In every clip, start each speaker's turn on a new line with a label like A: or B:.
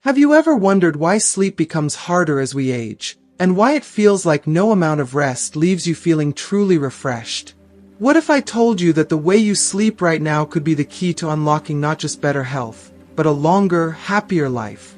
A: Have you ever wondered why sleep becomes harder as we age, and why it feels like no amount of rest leaves you feeling truly refreshed? What if I told you that the way you sleep right now could be the key to unlocking not just better health, but a longer, happier life?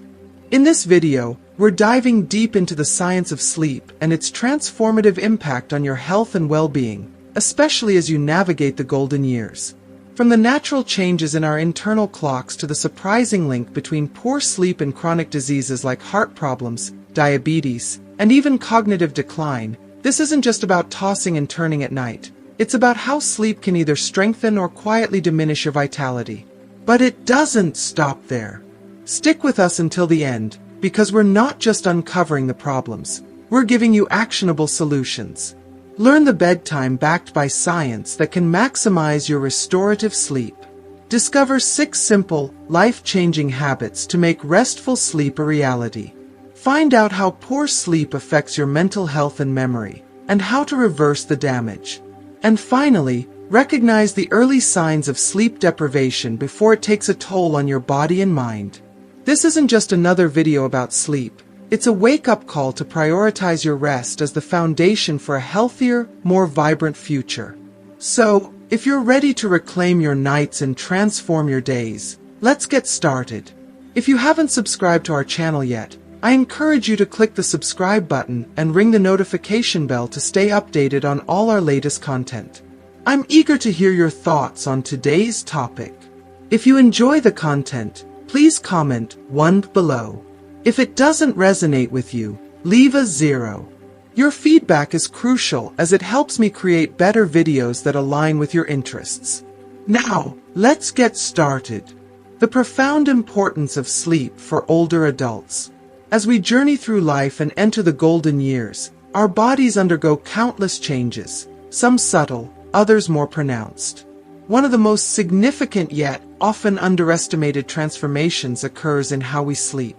A: In this video, we're diving deep into the science of sleep and its transformative impact on your health and well-being, especially as you navigate the golden years. From the natural changes in our internal clocks to the surprising link between poor sleep and chronic diseases like heart problems, diabetes, and even cognitive decline, this isn't just about tossing and turning at night. It's about how sleep can either strengthen or quietly diminish your vitality. But it doesn't stop there. Stick with us until the end, because we're not just uncovering the problems, we're giving you actionable solutions. Learn the bedtime backed by science that can maximize your restorative sleep. Discover 6 simple, life-changing habits to make restful sleep a reality. Find out how poor sleep affects your mental health and memory, and how to reverse the damage. And finally, recognize the early signs of sleep deprivation before it takes a toll on your body and mind. This isn't just another video about sleep. It's a wake-up call to prioritize your rest as the foundation for a healthier, more vibrant future. So, if you're ready to reclaim your nights and transform your days, let's get started. If you haven't subscribed to our channel yet, I encourage you to click the subscribe button and ring the notification bell to stay updated on all our latest content. I'm eager to hear your thoughts on today's topic. If you enjoy the content, please comment 1 below. If it doesn't resonate with you, leave a 0. Your feedback is crucial as it helps me create better videos that align with your interests. Now, let's get started. The profound importance of sleep for older adults. As we journey through life and enter the golden years, our bodies undergo countless changes, some subtle, others more pronounced. One of the most significant yet often underestimated transformations occurs in how we sleep.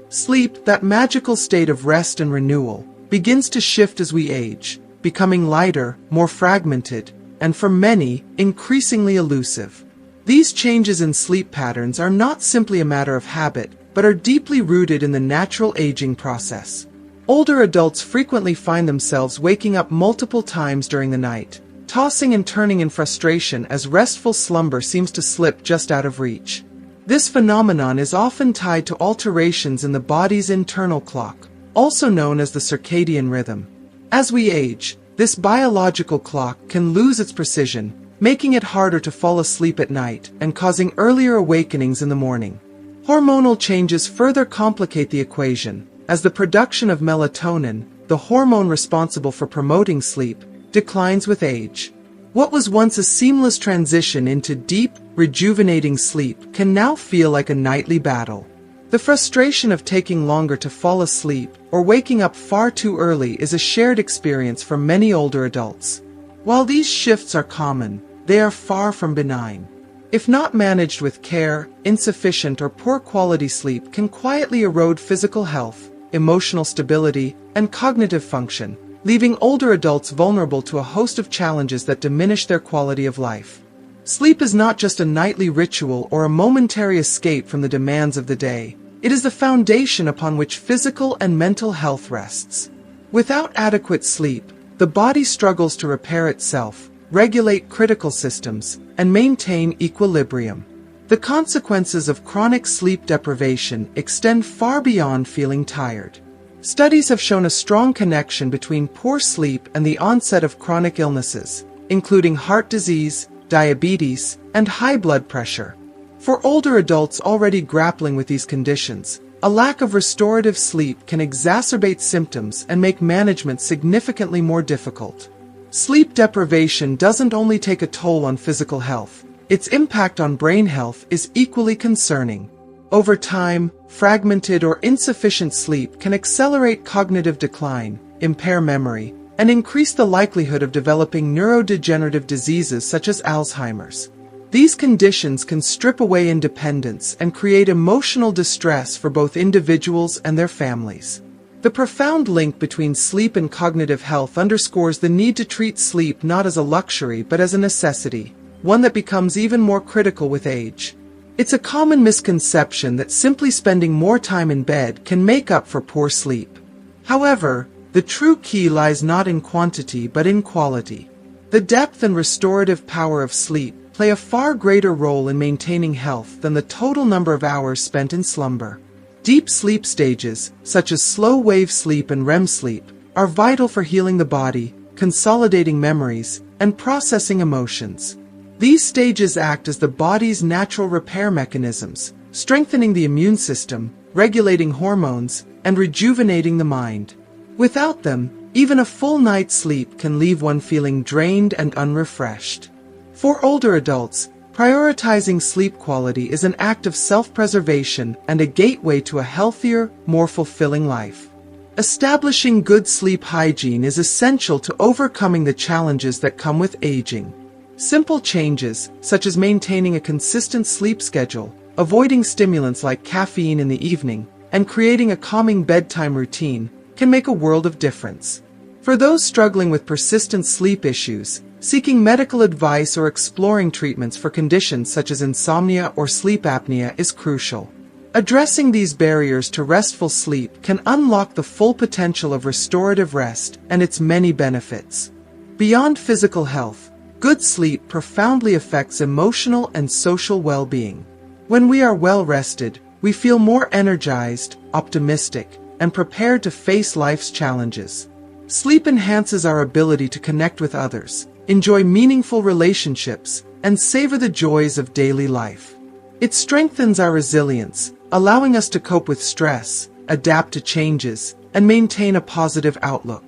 A: Sleep, that magical state of rest and renewal, begins to shift as we age, becoming lighter, more fragmented, and for many, increasingly elusive. These changes in sleep patterns are not simply a matter of habit, but are deeply rooted in the natural aging process. Older adults frequently find themselves waking up multiple times during the night, tossing and turning in frustration as restful slumber seems to slip just out of reach. This phenomenon is often tied to alterations in the body's internal clock, also known as the circadian rhythm. As we age, this biological clock can lose its precision, making it harder to fall asleep at night and causing earlier awakenings in the morning. Hormonal changes further complicate the equation, as the production of melatonin, the hormone responsible for promoting sleep, declines with age. What was once a seamless transition into deep, rejuvenating sleep can now feel like a nightly battle. The frustration of taking longer to fall asleep or waking up far too early is a shared experience for many older adults. While these shifts are common, they are far from benign. If not managed with care, insufficient or poor quality sleep can quietly erode physical health, emotional stability, and cognitive function, leaving older adults vulnerable to a host of challenges that diminish their quality of life. Sleep is not just a nightly ritual or a momentary escape from the demands of the day. It is the foundation upon which physical and mental health rests. Without adequate sleep, the body struggles to repair itself, regulate critical systems, and maintain equilibrium. The consequences of chronic sleep deprivation extend far beyond feeling tired. Studies have shown a strong connection between poor sleep and the onset of chronic illnesses, including heart disease, diabetes, and high blood pressure. For older adults already grappling with these conditions, a lack of restorative sleep can exacerbate symptoms and make management significantly more difficult. Sleep deprivation doesn't only take a toll on physical health, its impact on brain health is equally concerning. Over time, fragmented or insufficient sleep can accelerate cognitive decline, impair memory, and increase the likelihood of developing neurodegenerative diseases such as Alzheimer's. These conditions can strip away independence and create emotional distress for both individuals and their families. The profound link between sleep and cognitive health underscores the need to treat sleep not as a luxury but as a necessity, one that becomes even more critical with age. It's a common misconception that simply spending more time in bed can make up for poor sleep. However, the true key lies not in quantity but in quality. The depth and restorative power of sleep play a far greater role in maintaining health than the total number of hours spent in slumber. Deep sleep stages, such as slow-wave sleep and REM sleep, are vital for healing the body, consolidating memories, and processing emotions. These stages act as the body's natural repair mechanisms, strengthening the immune system, regulating hormones, and rejuvenating the mind. Without them, even a full night's sleep can leave one feeling drained and unrefreshed. For older adults, prioritizing sleep quality is an act of self-preservation and a gateway to a healthier, more fulfilling life. Establishing good sleep hygiene is essential to overcoming the challenges that come with aging. Simple changes, such as maintaining a consistent sleep schedule, avoiding stimulants like caffeine in the evening, and creating a calming bedtime routine, can make a world of difference. For those struggling with persistent sleep issues, seeking medical advice or exploring treatments for conditions such as insomnia or sleep apnea is crucial. Addressing these barriers to restful sleep can unlock the full potential of restorative rest and its many benefits. Beyond physical health, good sleep profoundly affects emotional and social well-being. When we are well rested, we feel more energized, optimistic, and prepared to face life's challenges. Sleep enhances our ability to connect with others, enjoy meaningful relationships, and savor the joys of daily life. It strengthens our resilience, allowing us to cope with stress, adapt to changes, and maintain a positive outlook.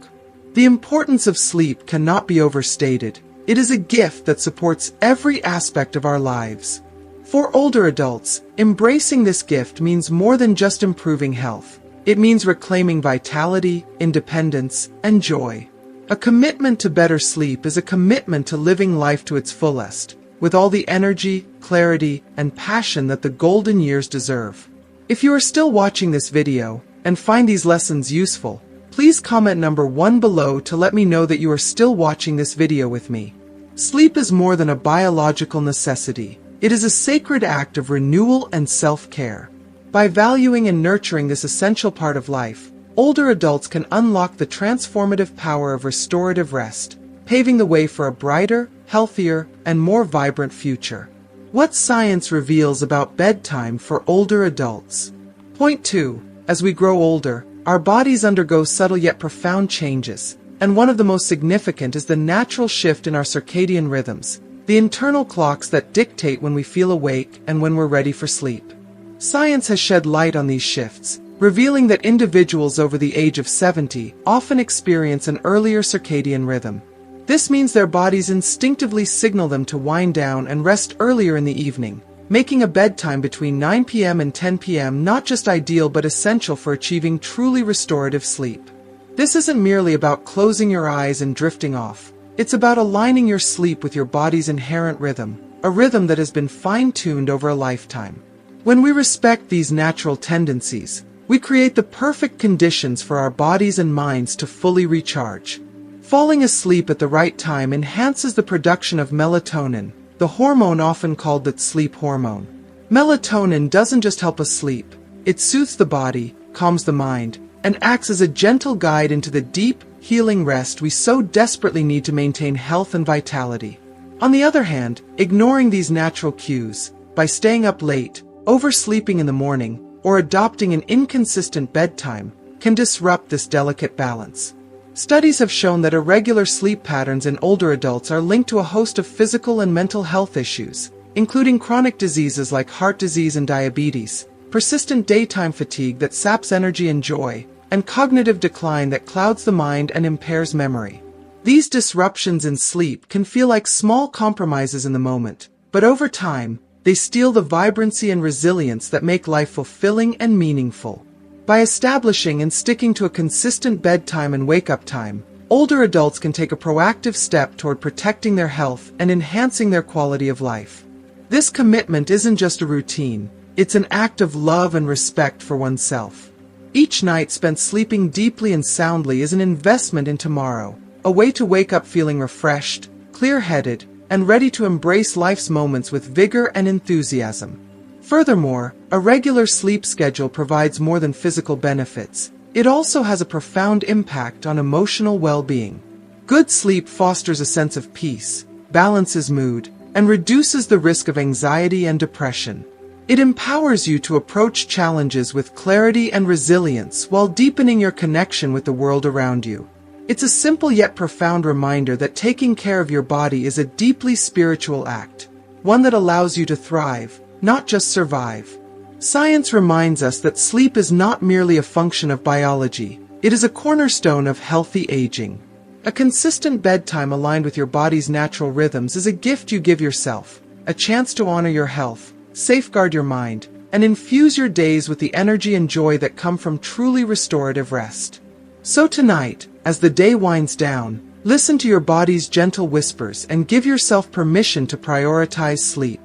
A: The importance of sleep cannot be overstated. It is a gift that supports every aspect of our lives. For older adults, embracing this gift means more than just improving health. It means reclaiming vitality, independence, and joy. A commitment to better sleep is a commitment to living life to its fullest, with all the energy, clarity, and passion that the golden years deserve. If you are still watching this video and find these lessons useful, please comment number 1 below to let me know that you are still watching this video with me. Sleep is more than a biological necessity. It is a sacred act of renewal and self-care. By valuing and nurturing this essential part of life, older adults can unlock the transformative power of restorative rest, paving the way for a brighter, healthier, and more vibrant future. What science reveals about bedtime for older adults? Point 2. As we grow older, our bodies undergo subtle yet profound changes, and one of the most significant is the natural shift in our circadian rhythms, the internal clocks that dictate when we feel awake and when we're ready for sleep. Science has shed light on these shifts, revealing that individuals over the age of 70 often experience an earlier circadian rhythm. This means their bodies instinctively signal them to wind down and rest earlier in the evening, making a bedtime between 9 p.m. and 10 p.m. not just ideal but essential for achieving truly restorative sleep. This isn't merely about closing your eyes and drifting off. It's about aligning your sleep with your body's inherent rhythm, a rhythm that has been fine-tuned over a lifetime. When we respect these natural tendencies, we create the perfect conditions for our bodies and minds to fully recharge. Falling asleep at the right time enhances the production of melatonin, the hormone often called the sleep hormone. Melatonin doesn't just help us sleep. It soothes the body, calms the mind, and acts as a gentle guide into the deep, healing rest we so desperately need to maintain health and vitality. On the other hand, ignoring these natural cues, by staying up late, oversleeping in the morning, or adopting an inconsistent bedtime, can disrupt this delicate balance. Studies have shown that irregular sleep patterns in older adults are linked to a host of physical and mental health issues, including chronic diseases like heart disease and diabetes, persistent daytime fatigue that saps energy and joy, and cognitive decline that clouds the mind and impairs memory. These disruptions in sleep can feel like small compromises in the moment, but over time, they steal the vibrancy and resilience that make life fulfilling and meaningful. By establishing and sticking to a consistent bedtime and wake-up time, older adults can take a proactive step toward protecting their health and enhancing their quality of life. This commitment isn't just a routine, it's an act of love and respect for oneself. Each night spent sleeping deeply and soundly is an investment in tomorrow, a way to wake up feeling refreshed, clear-headed, and ready to embrace life's moments with vigor and enthusiasm. Furthermore, a regular sleep schedule provides more than physical benefits. It also has a profound impact on emotional well-being. Good sleep fosters a sense of peace, balances mood, and reduces the risk of anxiety and depression. It empowers you to approach challenges with clarity and resilience while deepening your connection with the world around you. It's a simple yet profound reminder that taking care of your body is a deeply spiritual act, one that allows you to thrive, not just survive. Science reminds us that sleep is not merely a function of biology, it is a cornerstone of healthy aging. A consistent bedtime aligned with your body's natural rhythms is a gift you give yourself, a chance to honor your health, safeguard your mind, and infuse your days with the energy and joy that come from truly restorative rest. So tonight, as the day winds down, listen to your body's gentle whispers and give yourself permission to prioritize sleep.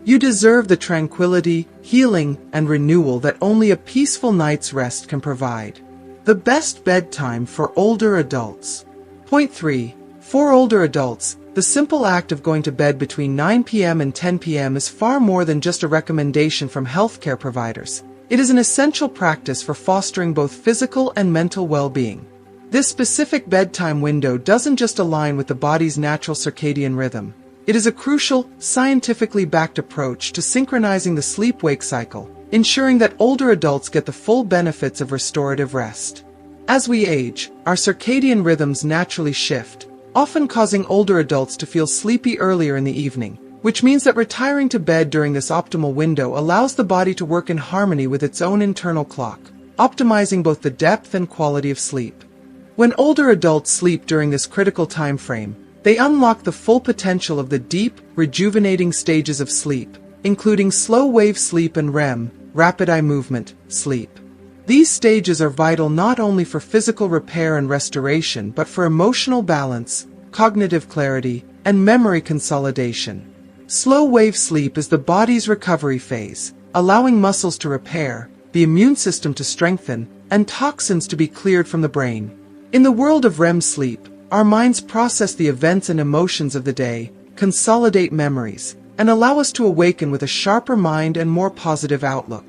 A: You deserve the tranquility, healing, and renewal that only a peaceful night's rest can provide. The best bedtime for older adults. Point 3. For older adults, the simple act of going to bed between 9 p.m. and 10 p.m. is far more than just a recommendation from healthcare providers. It is an essential practice for fostering both physical and mental well-being. This specific bedtime window doesn't just align with the body's natural circadian rhythm. It is a crucial, scientifically backed approach to synchronizing the sleep-wake cycle, ensuring that older adults get the full benefits of restorative rest. As we age, our circadian rhythms naturally shift, often causing older adults to feel sleepy earlier in the evening, which means that retiring to bed during this optimal window allows the body to work in harmony with its own internal clock, optimizing both the depth and quality of sleep. When older adults sleep during this critical time frame, they unlock the full potential of the deep, rejuvenating stages of sleep, including slow-wave sleep and REM, rapid eye movement, sleep. These stages are vital not only for physical repair and restoration but for emotional balance, cognitive clarity, and memory consolidation. Slow-wave sleep is the body's recovery phase, allowing muscles to repair, the immune system to strengthen, and toxins to be cleared from the brain. In the world of REM sleep, our minds process the events and emotions of the day, consolidate memories, and allow us to awaken with a sharper mind and more positive outlook.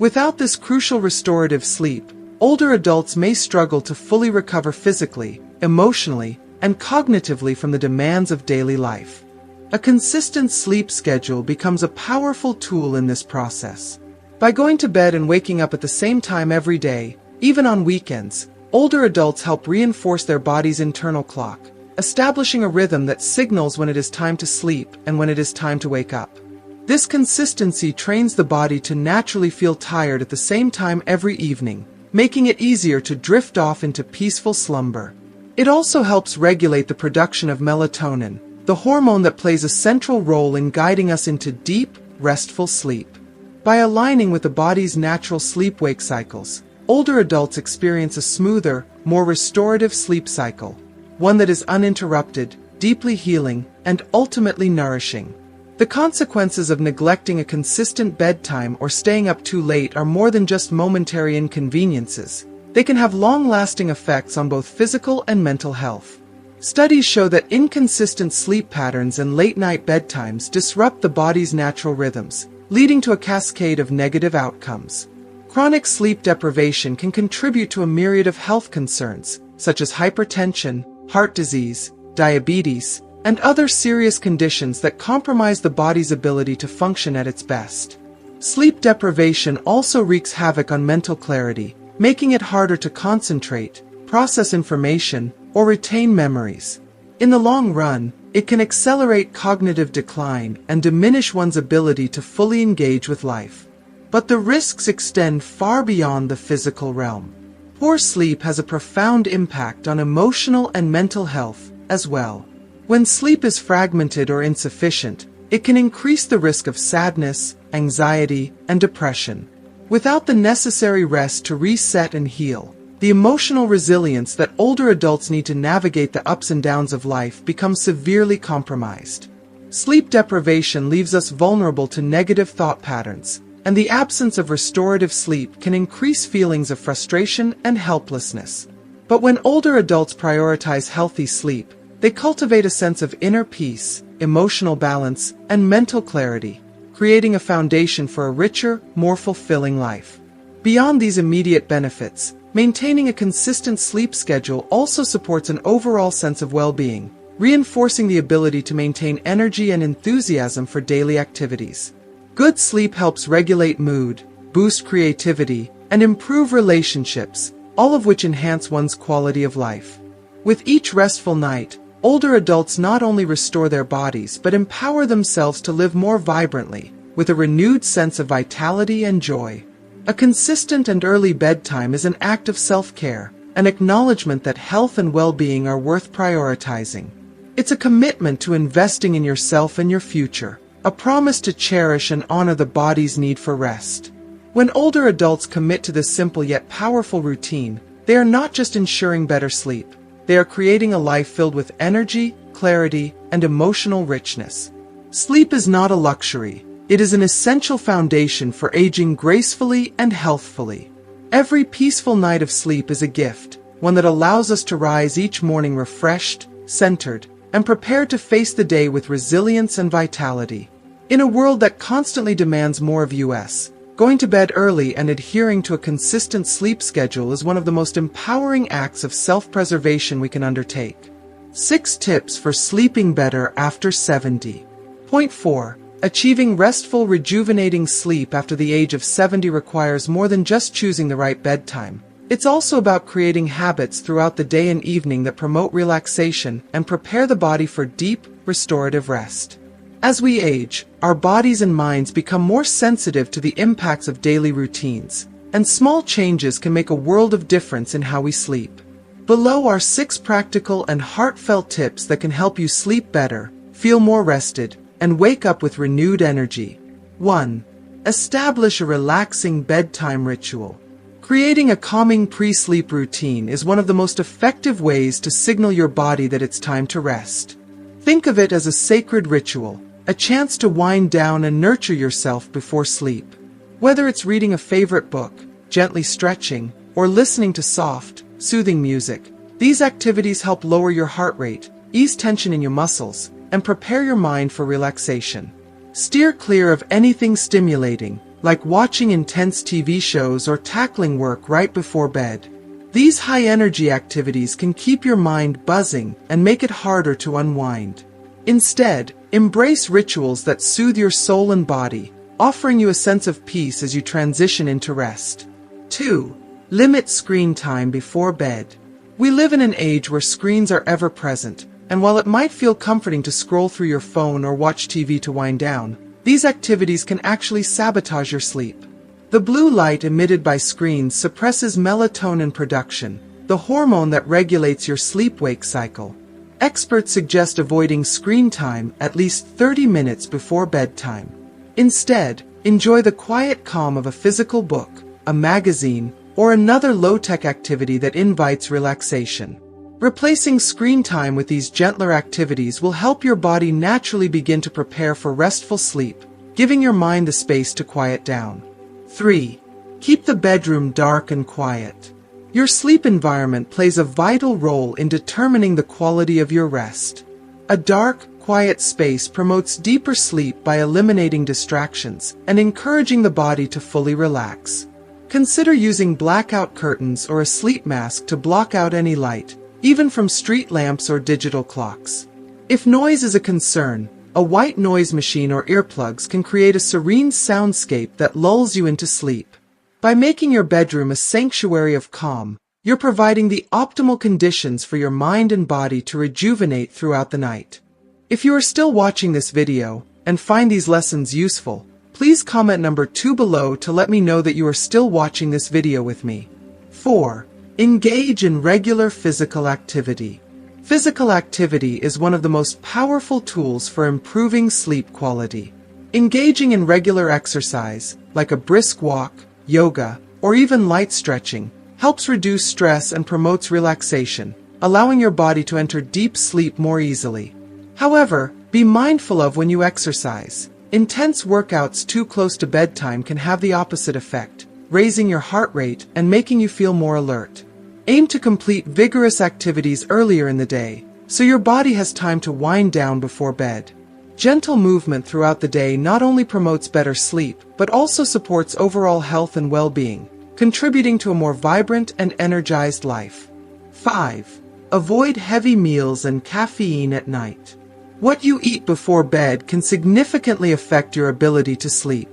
A: Without this crucial restorative sleep, older adults may struggle to fully recover physically, emotionally, and cognitively from the demands of daily life. A consistent sleep schedule becomes a powerful tool in this process. By going to bed and waking up at the same time every day, even on weekends, older adults help reinforce their body's internal clock, establishing a rhythm that signals when it is time to sleep and when it is time to wake up. This consistency trains the body to naturally feel tired at the same time every evening, making it easier to drift off into peaceful slumber. It also helps regulate the production of melatonin, the hormone that plays a central role in guiding us into deep, restful sleep. By aligning with the body's natural sleep-wake cycles, older adults experience a smoother, more restorative sleep cycle, one that is uninterrupted, deeply healing, and ultimately nourishing. The consequences of neglecting a consistent bedtime or staying up too late are more than just momentary inconveniences. They can have long-lasting effects on both physical and mental health. Studies show that inconsistent sleep patterns and late-night bedtimes disrupt the body's natural rhythms, leading to a cascade of negative outcomes. Chronic sleep deprivation can contribute to a myriad of health concerns, such as hypertension, heart disease, diabetes, and other serious conditions that compromise the body's ability to function at its best. Sleep deprivation also wreaks havoc on mental clarity, making it harder to concentrate, process information, or retain memories. In the long run, it can accelerate cognitive decline and diminish one's ability to fully engage with life. But the risks extend far beyond the physical realm. Poor sleep has a profound impact on emotional and mental health as well. When sleep is fragmented or insufficient, it can increase the risk of sadness, anxiety, and depression. Without the necessary rest to reset and heal, the emotional resilience that older adults need to navigate the ups and downs of life becomes severely compromised. Sleep deprivation leaves us vulnerable to negative thought patterns, and the absence of restorative sleep can increase feelings of frustration and helplessness. But when older adults prioritize healthy sleep, they cultivate a sense of inner peace, emotional balance, and mental clarity, creating a foundation for a richer, more fulfilling life. Beyond these immediate benefits, maintaining a consistent sleep schedule also supports an overall sense of well-being, reinforcing the ability to maintain energy and enthusiasm for daily activities. Good sleep helps regulate mood, boost creativity, and improve relationships, all of which enhance one's quality of life. With each restful night, older adults not only restore their bodies but empower themselves to live more vibrantly, with a renewed sense of vitality and joy. A consistent and early bedtime is an act of self-care, an acknowledgement that health and well-being are worth prioritizing. It's a commitment to investing in yourself and your future, a promise to cherish and honor the body's need for rest. When older adults commit to this simple yet powerful routine, they are not just ensuring better sleep, they are creating a life filled with energy, clarity, and emotional richness. Sleep is not a luxury. It is an essential foundation for aging gracefully and healthfully. Every peaceful night of sleep is a gift, one that allows us to rise each morning refreshed, centered, and prepared to face the day with resilience and vitality. In a world that constantly demands more of us, going to bed early and adhering to a consistent sleep schedule is one of the most empowering acts of self-preservation we can undertake. 6 tips for sleeping better after 70. Point 4. Achieving restful, rejuvenating sleep after the age of 70 requires more than just choosing the right bedtime. It's also about creating habits throughout the day and evening that promote relaxation and prepare the body for deep, restorative rest. As we age, our bodies and minds become more sensitive to the impacts of daily routines, and small changes can make a world of difference in how we sleep. Below are 6 practical and heartfelt tips that can help you sleep better, feel more rested, and wake up with renewed energy. 1. Establish a relaxing bedtime ritual. Creating a calming pre-sleep routine is one of the most effective ways to signal your body that it's time to rest. Think of it as a sacred ritual, a chance to wind down and nurture yourself before sleep. Whether it's reading a favorite book, gently stretching, or listening to soft, soothing music, these activities help lower your heart rate, ease tension in your muscles, and prepare your mind for relaxation. Steer clear of anything stimulating, like watching intense TV shows or tackling work right before bed. These high-energy activities can keep your mind buzzing and make it harder to unwind. Instead, embrace rituals that soothe your soul and body, offering you a sense of peace as you transition into rest. 2. Limit screen time before bed. We live in an age where screens are ever present, and while it might feel comforting to scroll through your phone or watch TV to wind down, these activities can actually sabotage your sleep. The blue light emitted by screens suppresses melatonin production, the hormone that regulates your sleep-wake cycle. Experts suggest avoiding screen time at least 30 minutes before bedtime. Instead, enjoy the quiet calm of a physical book, a magazine, or another low-tech activity that invites relaxation. Replacing screen time with these gentler activities will help your body naturally begin to prepare for restful sleep, giving your mind the space to quiet down. 3. Keep the bedroom dark and quiet. Your sleep environment plays a vital role in determining the quality of your rest. A dark, quiet space promotes deeper sleep by eliminating distractions and encouraging the body to fully relax. Consider using blackout curtains or a sleep mask to block out any light, even from street lamps or digital clocks. If noise is a concern, a white noise machine or earplugs can create a serene soundscape that lulls you into sleep. By making your bedroom a sanctuary of calm, you're providing the optimal conditions for your mind and body to rejuvenate throughout the night. If you are still watching this video and find these lessons useful, please comment number 2 below to let me know that you are still watching this video with me. 4. Engage in regular physical activity. Physical activity is one of the most powerful tools for improving sleep quality. Engaging in regular exercise, like a brisk walk, yoga, or even light stretching, helps reduce stress and promotes relaxation, allowing your body to enter deep sleep more easily. However, be mindful of when you exercise. Intense workouts too close to bedtime can have the opposite effect, raising your heart rate and making you feel more alert. Aim to complete vigorous activities earlier in the day, so your body has time to wind down before bed. Gentle movement throughout the day not only promotes better sleep, but also supports overall health and well-being, contributing to a more vibrant and energized life. 5. Avoid heavy meals and caffeine at night. What you eat before bed can significantly affect your ability to sleep.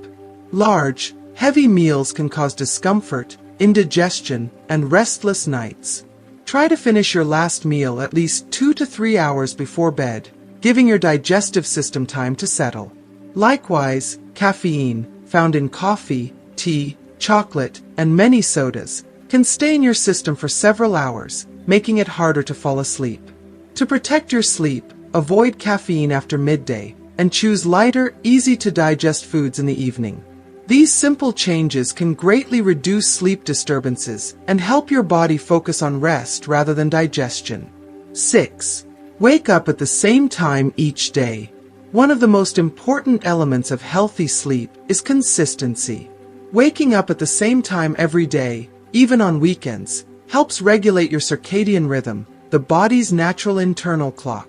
A: Large, heavy meals can cause discomfort, indigestion, and restless nights. Try to finish your last meal at least 2 to 3 hours before bed, giving your digestive system time to settle. Likewise, caffeine, found in coffee, tea, chocolate, and many sodas, can stay in your system for several hours, making it harder to fall asleep. To protect your sleep, avoid caffeine after midday, and choose lighter, easy-to-digest foods in the evening. These simple changes can greatly reduce sleep disturbances and help your body focus on rest rather than digestion. 6. Wake up at the same time each day. One of the most important elements of healthy sleep is consistency. Waking up at the same time every day, even on weekends, helps regulate your circadian rhythm, the body's natural internal clock.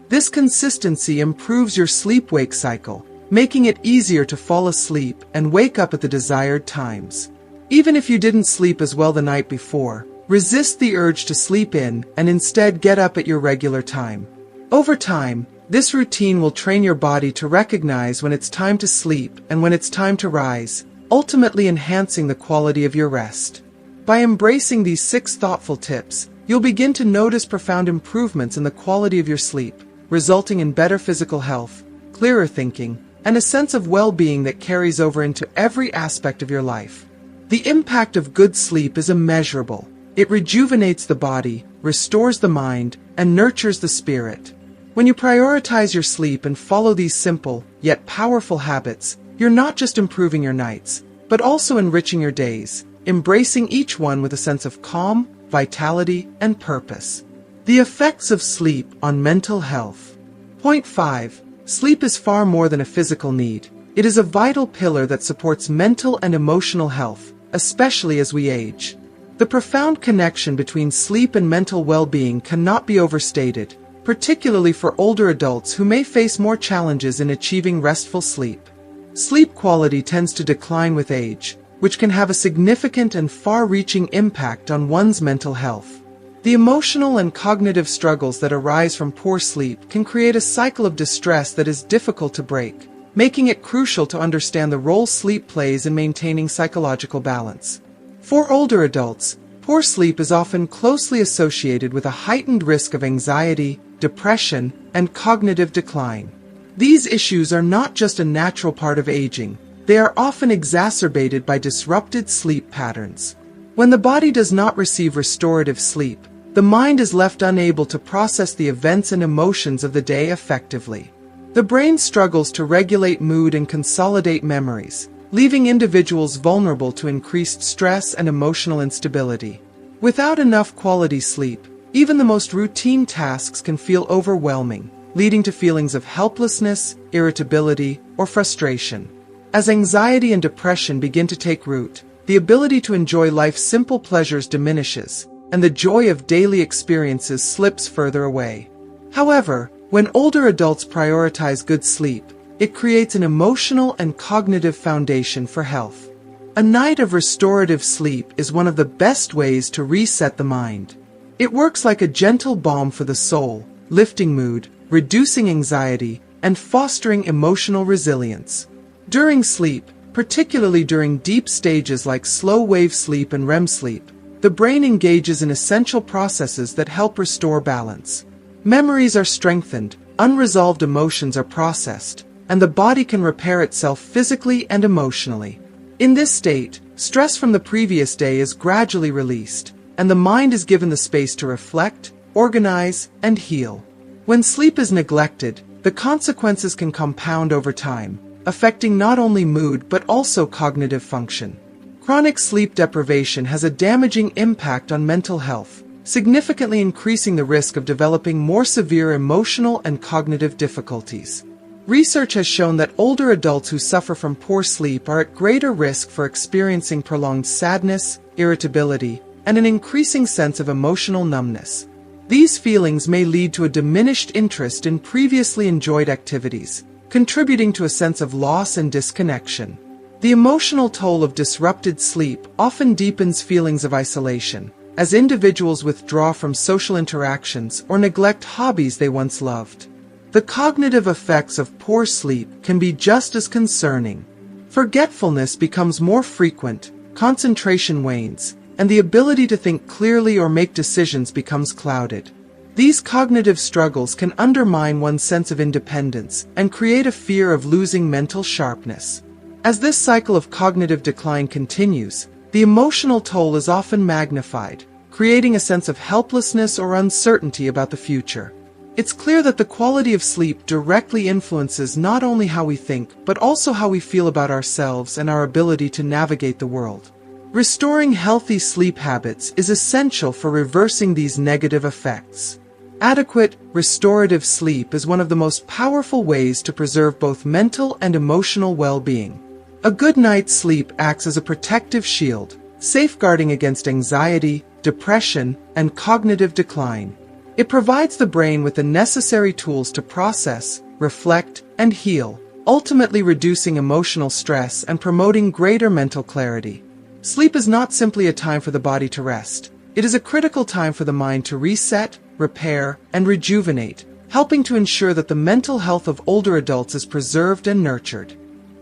A: This consistency improves your sleep-wake cycle, making it easier to fall asleep and wake up at the desired times. Even if you didn't sleep as well the night before, resist the urge to sleep in and instead get up at your regular time. Over time, this routine will train your body to recognize when it's time to sleep and when it's time to rise, ultimately enhancing the quality of your rest. By embracing these 6 thoughtful tips, you'll begin to notice profound improvements in the quality of your sleep, resulting in better physical health, clearer thinking, and a sense of well-being that carries over into every aspect of your life. The impact of good sleep is immeasurable. It rejuvenates the body, restores the mind, and nurtures the spirit. When you prioritize your sleep and follow these simple, yet powerful habits, you're not just improving your nights, but also enriching your days, embracing each one with a sense of calm, vitality, and purpose. The effects of sleep on mental health. Point 5. Sleep is far more than a physical need. It is a vital pillar that supports mental and emotional health, especially as we age. The profound connection between sleep and mental well-being cannot be overstated, particularly for older adults who may face more challenges in achieving restful sleep. Sleep quality tends to decline with age, which can have a significant and far-reaching impact on one's mental health. The emotional and cognitive struggles that arise from poor sleep can create a cycle of distress that is difficult to break, making it crucial to understand the role sleep plays in maintaining psychological balance. For older adults, poor sleep is often closely associated with a heightened risk of anxiety, depression, and cognitive decline. These issues are not just a natural part of aging. They are often exacerbated by disrupted sleep patterns. When the body does not receive restorative sleep, the mind is left unable to process the events and emotions of the day effectively. The brain struggles to regulate mood and consolidate memories, leaving individuals vulnerable to increased stress and emotional instability. Without enough quality sleep, even the most routine tasks can feel overwhelming, leading to feelings of helplessness, irritability, or frustration. As anxiety and depression begin to take root, the ability to enjoy life's simple pleasures diminishes, and the joy of daily experiences slips further away. However, when older adults prioritize good sleep, it creates an emotional and cognitive foundation for health. A night of restorative sleep is one of the best ways to reset the mind. It works like a gentle balm for the soul, lifting mood, reducing anxiety, and fostering emotional resilience. During sleep, particularly during deep stages like slow-wave sleep and REM sleep, the brain engages in essential processes that help restore balance. Memories are strengthened, unresolved emotions are processed, and the body can repair itself physically and emotionally. In this state, stress from the previous day is gradually released, and the mind is given the space to reflect, organize, and heal. When sleep is neglected, the consequences can compound over time, affecting not only mood but also cognitive function. Chronic sleep deprivation has a damaging impact on mental health, significantly increasing the risk of developing more severe emotional and cognitive difficulties. Research has shown that older adults who suffer from poor sleep are at greater risk for experiencing prolonged sadness, irritability, and an increasing sense of emotional numbness. These feelings may lead to a diminished interest in previously enjoyed activities, contributing to a sense of loss and disconnection. The emotional toll of disrupted sleep often deepens feelings of isolation, as individuals withdraw from social interactions or neglect hobbies they once loved. The cognitive effects of poor sleep can be just as concerning. Forgetfulness becomes more frequent, concentration wanes, and the ability to think clearly or make decisions becomes clouded. These cognitive struggles can undermine one's sense of independence and create a fear of losing mental sharpness. As this cycle of cognitive decline continues, the emotional toll is often magnified, creating a sense of helplessness or uncertainty about the future. It's clear that the quality of sleep directly influences not only how we think, but also how we feel about ourselves and our ability to navigate the world. Restoring healthy sleep habits is essential for reversing these negative effects. Adequate, restorative sleep is one of the most powerful ways to preserve both mental and emotional well-being. A good night's sleep acts as a protective shield, safeguarding against anxiety, depression, and cognitive decline. It provides the brain with the necessary tools to process, reflect, and heal, ultimately reducing emotional stress and promoting greater mental clarity. Sleep is not simply a time for the body to rest. It is a critical time for the mind to reset, repair, and rejuvenate, helping to ensure that the mental health of older adults is preserved and nurtured.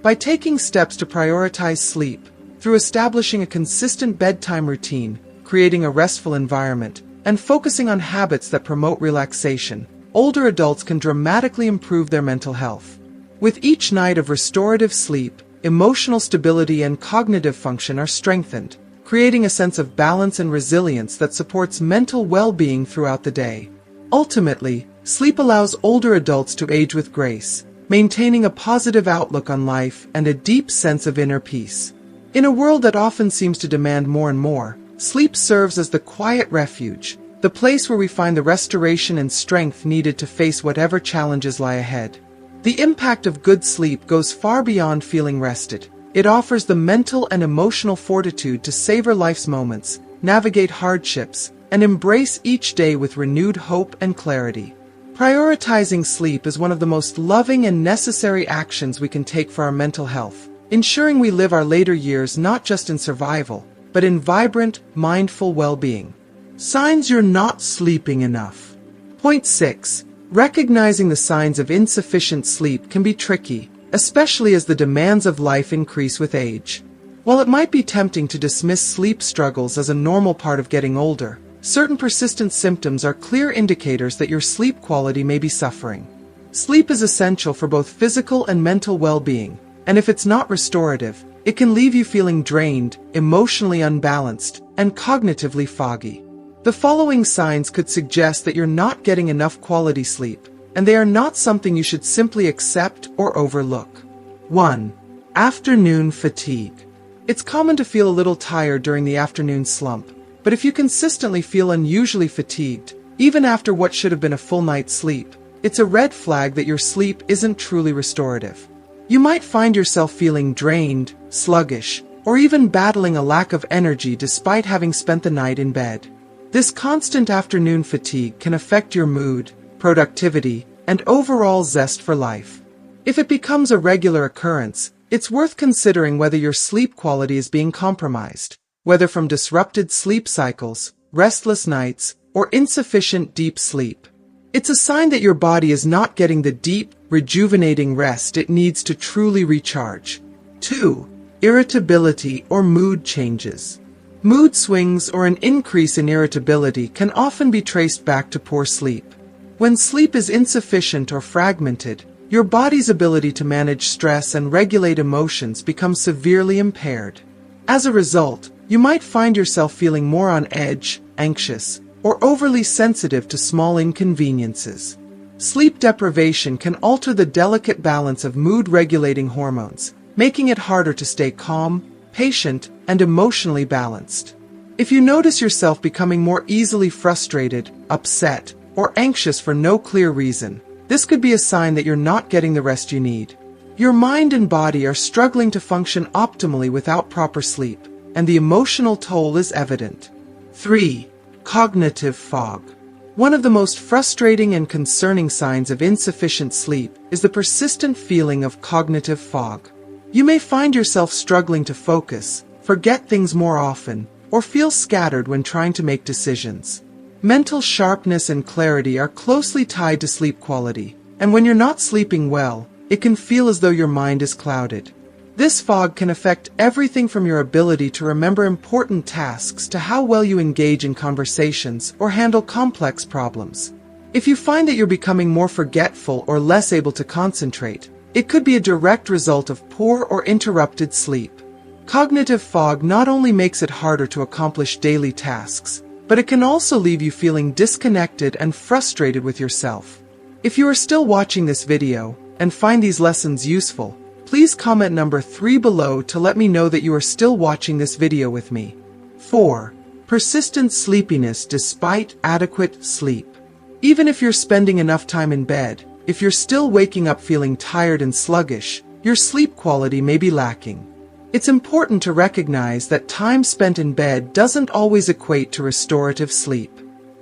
A: By taking steps to prioritize sleep, through establishing a consistent bedtime routine, creating a restful environment, and focusing on habits that promote relaxation, older adults can dramatically improve their mental health. With each night of restorative sleep, emotional stability and cognitive function are strengthened, creating a sense of balance and resilience that supports mental well-being throughout the day. Ultimately, sleep allows older adults to age with grace, maintaining a positive outlook on life and a deep sense of inner peace. In a world that often seems to demand more and more, sleep serves as the quiet refuge, the place where we find the restoration and strength needed to face whatever challenges lie ahead. The impact of good sleep goes far beyond feeling rested. It offers the mental and emotional fortitude to savor life's moments, navigate hardships, and embrace each day with renewed hope and clarity. Prioritizing sleep is one of the most loving and necessary actions we can take for our mental health, ensuring we live our later years not just in survival, but in vibrant, mindful well-being. Signs you're not sleeping enough. Point 6. Recognizing the signs of insufficient sleep can be tricky, especially as the demands of life increase with age. While it might be tempting to dismiss sleep struggles as a normal part of getting older, certain persistent symptoms are clear indicators that your sleep quality may be suffering. Sleep is essential for both physical and mental well-being, and if it's not restorative, it can leave you feeling drained, emotionally unbalanced, and cognitively foggy. The following signs could suggest that you're not getting enough quality sleep, and they are not something you should simply accept or overlook. 1. Afternoon fatigue. It's common to feel a little tired during the afternoon slump, but if you consistently feel unusually fatigued, even after what should have been a full night's sleep, it's a red flag that your sleep isn't truly restorative. You might find yourself feeling drained, sluggish, or even battling a lack of energy despite having spent the night in bed. This constant afternoon fatigue can affect your mood, productivity, and overall zest for life. If it becomes a regular occurrence, it's worth considering whether your sleep quality is being compromised, whether from disrupted sleep cycles, restless nights, or insufficient deep sleep. It's a sign that your body is not getting the deep, rejuvenating rest it needs to truly recharge. 2. Irritability or mood changes. Mood swings or an increase in irritability can often be traced back to poor sleep. When sleep is insufficient or fragmented, your body's ability to manage stress and regulate emotions becomes severely impaired. As a result, you might find yourself feeling more on edge, anxious, or overly sensitive to small inconveniences. Sleep deprivation can alter the delicate balance of mood-regulating hormones, making it harder to stay calm, patient, and emotionally balanced. If you notice yourself becoming more easily frustrated, upset, or anxious for no clear reason, this could be a sign that you're not getting the rest you need. Your mind and body are struggling to function optimally without proper sleep, and the emotional toll is evident. 3. Cognitive fog. One of the most frustrating and concerning signs of insufficient sleep is the persistent feeling of cognitive fog. You may find yourself struggling to focus, forget things more often, or feel scattered when trying to make decisions. Mental sharpness and clarity are closely tied to sleep quality, and when you're not sleeping well, it can feel as though your mind is clouded. This fog can affect everything from your ability to remember important tasks to how well you engage in conversations or handle complex problems. If you find that you're becoming more forgetful or less able to concentrate, it could be a direct result of poor or interrupted sleep. Cognitive fog not only makes it harder to accomplish daily tasks, but it can also leave you feeling disconnected and frustrated with yourself. If you are still watching this video and find these lessons useful, please comment number 3 below to let me know that you are still watching this video with me. 4. Persistent sleepiness despite adequate sleep. Even if you're spending enough time in bed, if you're still waking up feeling tired and sluggish, your sleep quality may be lacking. It's important to recognize that time spent in bed doesn't always equate to restorative sleep.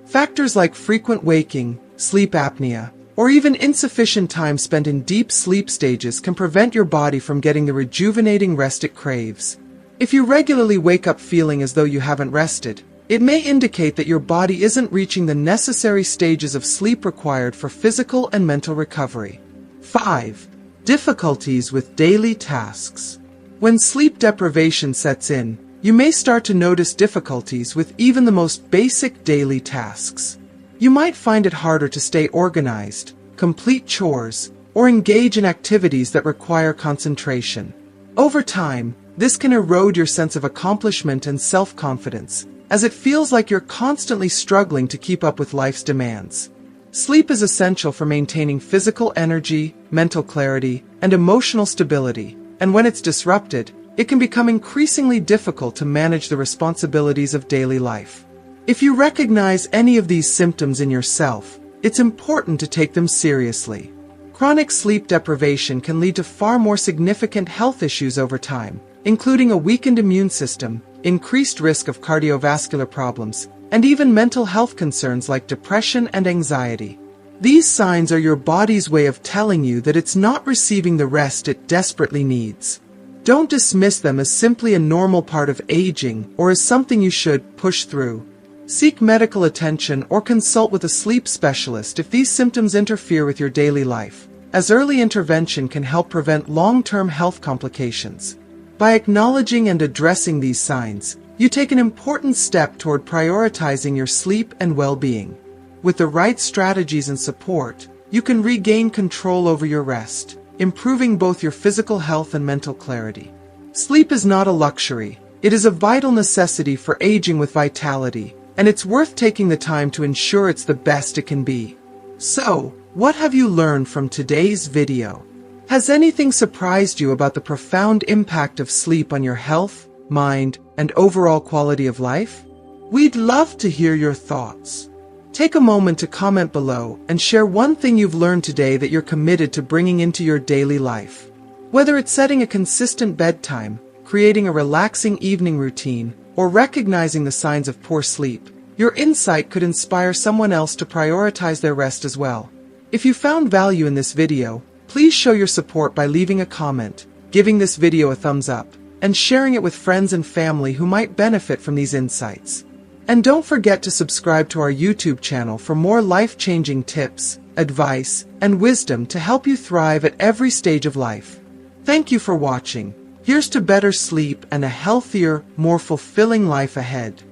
A: Factors like frequent waking, sleep apnea, or even insufficient time spent in deep sleep stages can prevent your body from getting the rejuvenating rest it craves. If you regularly wake up feeling as though you haven't rested, it may indicate that your body isn't reaching the necessary stages of sleep required for physical and mental recovery. 5. Difficulties with daily tasks. When sleep deprivation sets in, you may start to notice difficulties with even the most basic daily tasks. You might find it harder to stay organized, complete chores, or engage in activities that require concentration. Over time, this can erode your sense of accomplishment and self-confidence, as it feels like you're constantly struggling to keep up with life's demands. Sleep is essential for maintaining physical energy, mental clarity, and emotional stability, and when it's disrupted, it can become increasingly difficult to manage the responsibilities of daily life. If you recognize any of these symptoms in yourself, it's important to take them seriously. Chronic sleep deprivation can lead to far more significant health issues over time, including a weakened immune system, increased risk of cardiovascular problems, and even mental health concerns like depression and anxiety. These signs are your body's way of telling you that it's not receiving the rest it desperately needs. Don't dismiss them as simply a normal part of aging or as something you should push through. Seek medical attention or consult with a sleep specialist if these symptoms interfere with your daily life, as early intervention can help prevent long-term health complications. By acknowledging and addressing these signs, you take an important step toward prioritizing your sleep and well-being. With the right strategies and support, you can regain control over your rest, improving both your physical health and mental clarity. Sleep is not a luxury, it is a vital necessity for aging with vitality, and it's worth taking the time to ensure it's the best it can be. So, what have you learned from today's video? Has anything surprised you about the profound impact of sleep on your health, mind, and overall quality of life? We'd love to hear your thoughts. Take a moment to comment below and share one thing you've learned today that you're committed to bringing into your daily life. Whether it's setting a consistent bedtime, creating a relaxing evening routine, or recognizing the signs of poor sleep, your insight could inspire someone else to prioritize their rest as well. If you found value in this video, please show your support by leaving a comment, giving this video a thumbs up, and sharing it with friends and family who might benefit from these insights. And don't forget to subscribe to our YouTube channel for more life-changing tips, advice, and wisdom to help you thrive at every stage of life. Thank you for watching. Here's to better sleep and a healthier, more fulfilling life ahead.